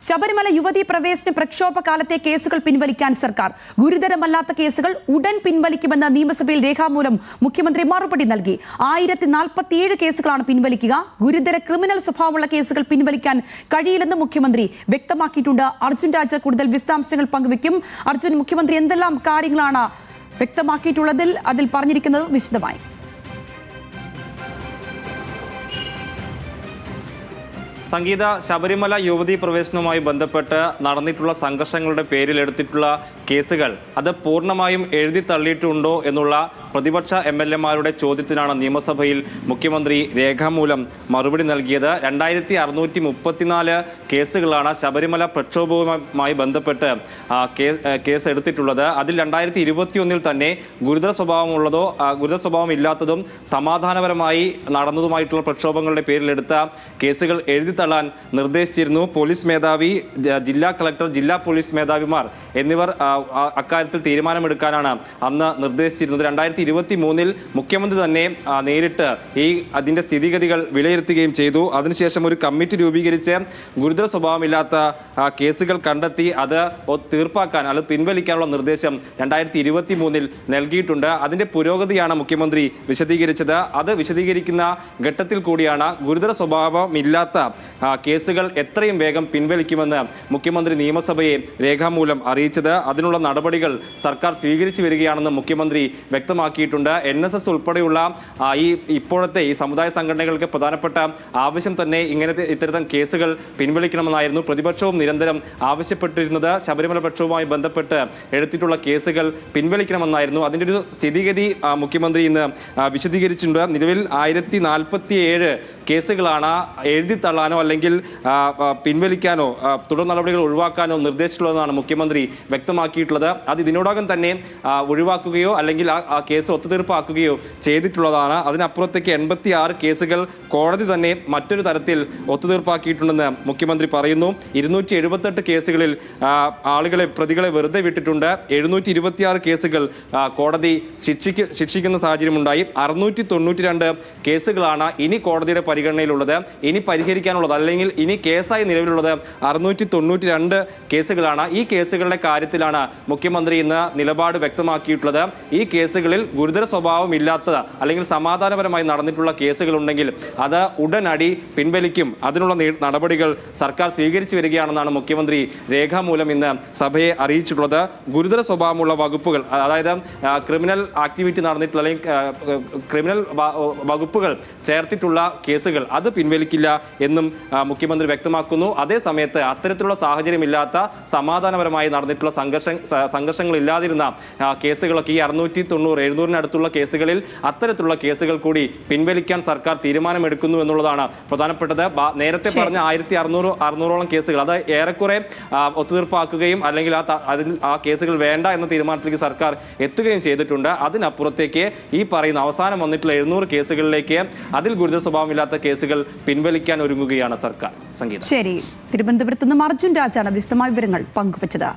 ശബരിമല യുവതീ പ്രവേശന പ്രക്ഷോഭ കാലത്തെ കേസുകൾ പിൻവലിക്കാൻ സർക്കാർ. ഗുരുതരമല്ലാത്ത കേസുകൾ ഉടൻ പിൻവലിക്കുമെന്ന നിയമസഭയിൽ രേഖാമൂലം മുഖ്യമന്ത്രി മറുപടി നൽകി. 1047 കേസുകളാണ് പിൻവലിക്കുക. ഗുരുതര ക്രിമിനൽ സ്വഭാവമുള്ള കേസുകൾ പിൻവലിക്കാൻ കഴിയില്ലെന്ന് മുഖ്യമന്ത്രി വ്യക്തമാക്കിയിട്ടുണ്ട്. അർജുൻ രാജ കൂടുതൽ വിശദാംശങ്ങൾ പങ്കുവയ്ക്കും. അർജുൻ, മുഖ്യമന്ത്രി എന്തെല്ലാം കാര്യങ്ങളാണ് വ്യക്തമാക്കിയിട്ടുള്ളതിൽ അതിൽ പറഞ്ഞിരിക്കുന്നത് വിശദമായി? സംഗീത, ശബരിമല യുവതീ പ്രവേശനവുമായി ബന്ധപ്പെട്ട് നടന്നിട്ടുള്ള സംഘർഷങ്ങളുടെ പേരിൽ എടുത്തിട്ടുള്ള കേസുകൾ അത് പൂർണ്ണമായും എഴുതി തള്ളിയിട്ടുണ്ടോ എന്നുള്ള പ്രതിപക്ഷ MLA-മാരുടെ ചോദ്യത്തിനാണ് നിയമസഭയിൽ മുഖ്യമന്ത്രി രേഖാമൂലം മറുപടി നൽകിയത്. 2634 കേസുകളാണ് ശബരിമല പ്രക്ഷോഭവുമായി ബന്ധപ്പെട്ട് കേസ് എടുത്തിട്ടുള്ളത്. അതിൽ 2021 തന്നെ ഗുരുതര സ്വഭാവം ഇല്ലാത്തതും സമാധാനപരമായി നടന്നതുമായിട്ടുള്ള പ്രക്ഷോഭങ്ങളുടെ പേരിലെടുത്ത കേസുകൾ എഴുതി തള്ളാൻ നിർദ്ദേശിച്ചിരുന്നു. പോലീസ് മേധാവി, ജില്ലാ കളക്ടർ, ജില്ലാ പോലീസ് മേധാവിമാർ എന്നിവർ അക്കാര്യത്തിൽ തീരുമാനമെടുക്കാനാണ് അന്ന് നിർദ്ദേശിച്ചിരുന്നത്. 2023 മുഖ്യമന്ത്രി തന്നെ നേരിട്ട് അതിന്റെ സ്ഥിതിഗതികൾ വിലയിരുത്തുകയും ചെയ്തു. അതിനുശേഷം ഒരു കമ്മിറ്റി രൂപീകരിച്ച് ഗുരുതര സ്വഭാവമില്ലാത്ത കേസുകൾ കണ്ടെത്തി അത് തീർപ്പാക്കാൻ, അത് പിൻവലിക്കാനുള്ള നിർദ്ദേശം 2023 നൽകിയിട്ടുണ്ട്. അതിന്റെ പുരോഗതിയാണ് മുഖ്യമന്ത്രി വിശദീകരിച്ചത്. അത് വിശദീകരിക്കുന്ന ഘട്ടത്തിൽ കൂടിയാണ് ഗുരുതര സ്വഭാവമില്ലാത്ത കേസുകൾ എത്രയും വേഗം പിൻവലിക്കുമെന്ന് മുഖ്യമന്ത്രി നിയമസഭയെ രേഖാമൂലം അറിയിച്ചത്. അതിനുള്ള നടപടികൾ സർക്കാർ സ്വീകരിച്ചു വരികയാണെന്ന് മുഖ്യമന്ത്രി വ്യക്തമാക്കിയിട്ടുണ്ട്. NSS ഉൾപ്പെടെയുള്ള ഇപ്പോഴത്തെ ഈ സമുദായ സംഘടനകൾക്ക് പ്രധാനപ്പെട്ട ആവശ്യം തന്നെ ഇത്തരം കേസുകൾ പിൻവലിക്കണമെന്നായിരുന്നു. പ്രതിപക്ഷവും നിരന്തരം ആവശ്യപ്പെട്ടിരുന്നത് ശബരിമല പ്രക്ഷോഭവുമായി ബന്ധപ്പെട്ട് എടുത്തിട്ടുള്ള കേസുകൾ പിൻവലിക്കണമെന്നായിരുന്നു. അതിൻ്റെ ഒരു സ്ഥിതിഗതി മുഖ്യമന്ത്രി ഇന്ന് വിശദീകരിച്ചിട്ടുണ്ട്. നിലവിൽ 1047 കേസുകളാണ് എഴുതി തള്ളാനോ അല്ലെങ്കിൽ പിൻവലിക്കാനോ തുടർ നടപടികൾ ഒഴിവാക്കാനോ നിർദ്ദേശിച്ചിട്ടുള്ളതെന്നാണ് മുഖ്യമന്ത്രി വ്യക്തമാക്കിയിട്ടുള്ളത്. അത് ഇതിനോടകം തന്നെ ഒഴിവാക്കുകയോ അല്ലെങ്കിൽ ആ കേസ് ഒത്തുതീർപ്പാക്കുകയോ ചെയ്തിട്ടുള്ളതാണ്. അതിനപ്പുറത്തേക്ക് 86 കേസുകൾ കോടതി തന്നെ മറ്റൊരു തരത്തിൽ ഒത്തുതീർപ്പാക്കിയിട്ടുണ്ടെന്ന് മുഖ്യമന്ത്രി പറയുന്നു. 278 കേസുകളിൽ പ്രതികളെ വെറുതെ വിട്ടിട്ടുണ്ട്. 726 കേസുകൾ കോടതി ശിക്ഷിക്കുന്ന സാഹചര്യമുണ്ടായി. 692 കേസുകളാണ് ഇനി കോടതിയുടെ പരിഗണനയിലുള്ളത്. ഇനി പരിഹരിക്കാനുള്ളത് അല്ലെങ്കിൽ ഇനി കേസായി നിലവിലുള്ളത് 692 കേസുകളാണ്. ഈ കേസുകളുടെ കാര്യത്തിലാണ് മുഖ്യമന്ത്രി ഇന്ന് നിലപാട് വ്യക്തമാക്കിയിട്ടുള്ളത്. ഈ കേസുകളിൽ ഗുരുതര സ്വഭാവമില്ലാത്ത അല്ലെങ്കിൽ സമാധാനപരമായി നടന്നിട്ടുള്ള കേസുകൾ ഉണ്ടെങ്കിൽ അത് ഉടനടി പിൻവലിക്കും. അതിനുള്ള നടപടികൾ സർക്കാർ സ്വീകരിച്ചു വരികയാണെന്നാണ് മുഖ്യമന്ത്രി രേഖാമൂലം ഇന്ന് സഭയെ അറിയിച്ചിട്ടുള്ളത്. ഗുരുതര സ്വഭാവമുള്ള വകുപ്പുകൾ, അതായത് ക്രിമിനൽ ആക്ടിവിറ്റി നടന്നിട്ടുള്ള അല്ലെങ്കിൽ ക്രിമിനൽ വകുപ്പുകൾ ചേർത്തിട്ടുള്ള കേസുകൾ അത് പിൻവലിക്കില്ല എന്നും മുഖ്യമന്ത്രി വ്യക്തമാക്കുന്നു. അതേസമയത്ത് അത്തരത്തിലുള്ള സാഹചര്യമില്ലാത്ത സമാധാനപരമായി നടന്നിട്ടുള്ള സംഘർഷങ്ങൾ ഇല്ലാതിരുന്ന കേസുകളൊക്കെ ഈ 690, 700-നടുത്തുള്ള കേസുകളിൽ അത്തരത്തിലുള്ള കേസുകൾ കൂടി പിൻവലിക്കാൻ സർക്കാർ തീരുമാനമെടുക്കുന്നു എന്നുള്ളതാണ് പ്രധാനപ്പെട്ടത്. നേരത്തെ പറഞ്ഞ 1600-600ഓളം കേസുകൾ അത് ഏറെക്കുറെ ഒത്തുതീർപ്പാക്കുകയും അല്ലെങ്കിൽ ആ കേസുകൾ വേണ്ട എന്ന തീരുമാനത്തിലേക്ക് സർക്കാർ എത്തുകയും ചെയ്തിട്ടുണ്ട്. അതിനപ്പുറത്തേക്ക് ഈ പറയുന്ന അവസാനം വന്നിട്ടുള്ള 700 കേസുകളിലേക്ക് അതിൽ ഗുരുതര സ്വഭാവമില്ലാത്ത കേസുകൾ പിൻവലിക്കാൻ ഒരുങ്ങുകയാണ് സർക്കാർ. സംഗീത. ശരി, തിരുവനന്തപുരത്ത് നിന്നും അർജുൻ രാജാണ് വിശദമായ വിവരങ്ങൾ പങ്കുവച്ചത്.